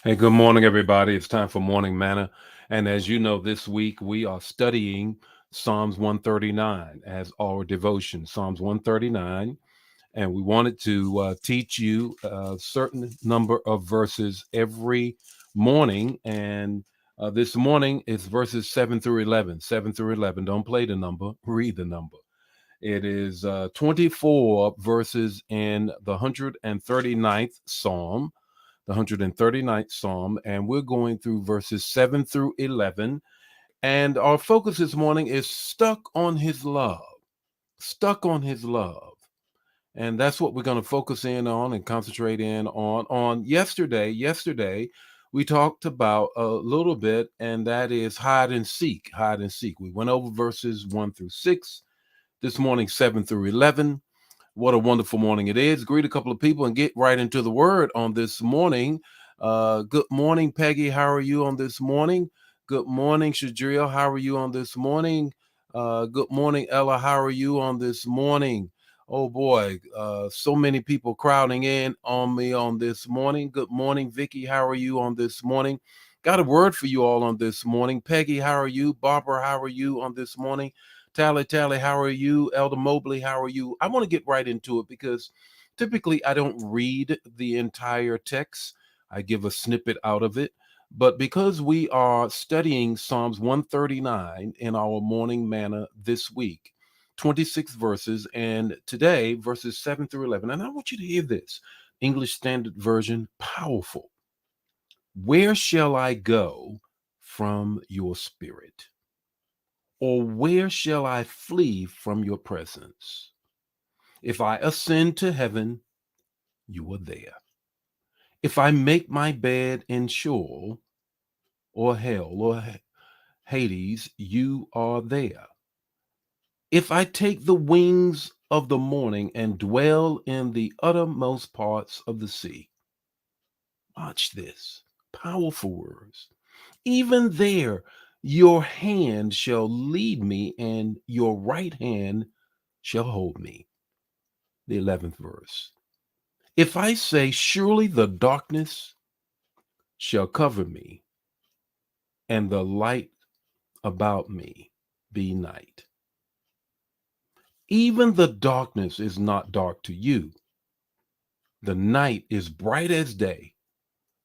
Hey, good morning, everybody. It's time for Morning Manna. And as you know, this week we are studying Psalms 139 as our devotion, Psalms 139. And we wanted to teach you a certain number of verses every morning. And this morning is verses 7 through 11. 7 through 11. Don't play the number, read the number. It is 24 verses in the 139th Psalm, the 139th Psalm, and we're going through verses 7 through 11. And our focus this morning is stuck on his love, stuck on his love. And that's what we're going to focus in on and concentrate in on yesterday we talked about a little bit, and that is hide and seek, hide and seek. We went over verses 1 through 6, this morning 7 through 11. What a wonderful morning it is. Greet a couple of people and get right into the word on this morning. Good morning, Peggy. How are you on this morning? Good morning, Shadriel. How are you on this morning? Good morning, Ella. How are you on this morning? Oh boy, so many people crowding in on me on this morning. Good morning, Vicky. How are you on this morning? Got a word for you all on this morning. Peggy, how are you? Barbara, how are you on this morning? Tally, how are you? Elder Mobley, how are you? I want to get right into it because typically I don't read the entire text. I give a snippet out of it. But because we are studying Psalms 139 in our morning manna this week, 26 verses, and today verses 7 through 11. And I want you to hear this English Standard Version, powerful. Where shall I go from your spirit? Or where shall I flee from your presence? If I ascend to heaven, you are there. If I make my bed in Sheol or hell or Hades, you are there. If I take the wings of the morning and dwell in the uttermost parts of the sea, watch this, powerful words. Even there, your hand shall lead me, and your right hand shall hold me. The 11th verse. If I say, surely the darkness shall cover me, and the light about me be night. Even the darkness is not dark to you. The night is bright as day,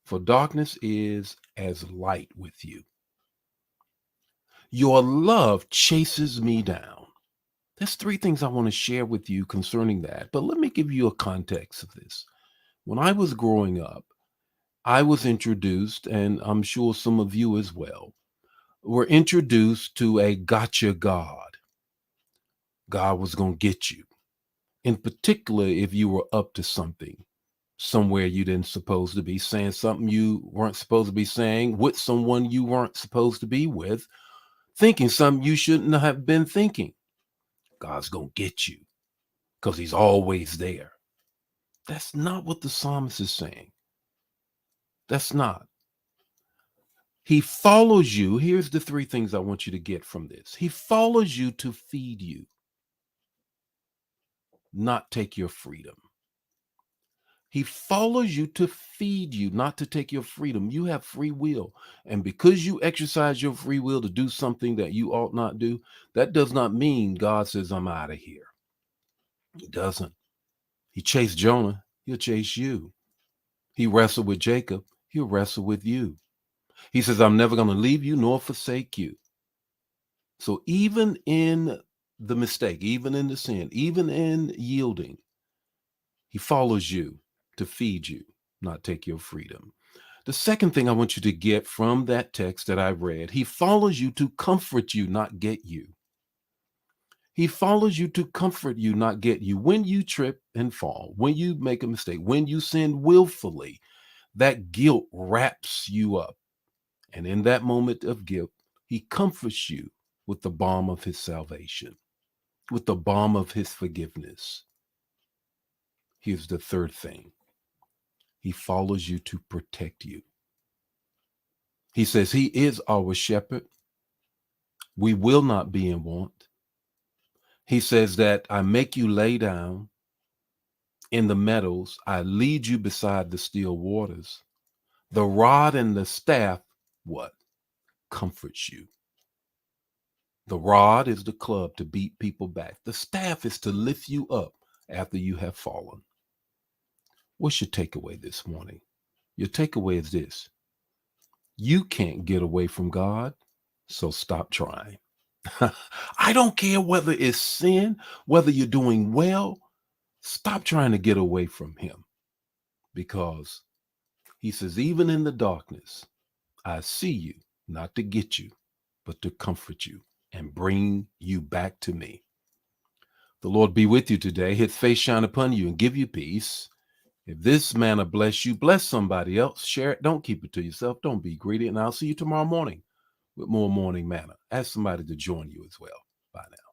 for darkness is as light with you. Your love chases me down. There's three things I want to share with you concerning that, but let me give you a context of this. When I was growing up, I was introduced, and I'm sure some of you as well, were introduced to a gotcha God. God was going to get you. In particular, if you were up to something, somewhere you didn't supposed to be, saying something you weren't supposed to be saying, with someone you weren't supposed to be with, thinking something you shouldn't have been thinking. God's going to get you because he's always there. That's not what the psalmist is saying. That's not. He follows you. Here's the three things I want you to get from this. He follows you to feed you, not take your freedom. He follows you to feed you, not to take your freedom. You have free will. And because you exercise your free will to do something that you ought not do, that does not mean God says, I'm out of here. He doesn't. He chased Jonah, he'll chase you. He wrestled with Jacob, he'll wrestle with you. He says, I'm never going to leave you nor forsake you. So even in the mistake, even in the sin, even in yielding, he follows you to feed you, not take your freedom. The second thing I want you to get from that text that I read, he follows you to comfort you, not get you. He follows you to comfort you, not get you. When you trip and fall, when you make a mistake, when you sin willfully, that guilt wraps you up. And in that moment of guilt, he comforts you with the balm of his salvation, with the balm of his forgiveness. Here's the third thing. He follows you to protect you. He says he is our shepherd. We will not be in want. He says that I make you lay down in the meadows. I lead you beside the still waters. The rod and the staff, what? Comforts you. The rod is the club to beat people back. The staff is to lift you up after you have fallen. What's your takeaway this morning? Your takeaway is this: you can't get away from God, so stop trying. I don't care whether it's sin, whether you're doing well, stop trying to get away from Him, because He says, even in the darkness, I see you, not to get you, but to comfort you and bring you back to me. The Lord be with you today. His face shine upon you and give you peace. If this manna bless you, bless somebody else. Share it. Don't keep it to yourself. Don't be greedy. And I'll see you tomorrow morning with more morning manna. Ask somebody to join you as well. Bye now.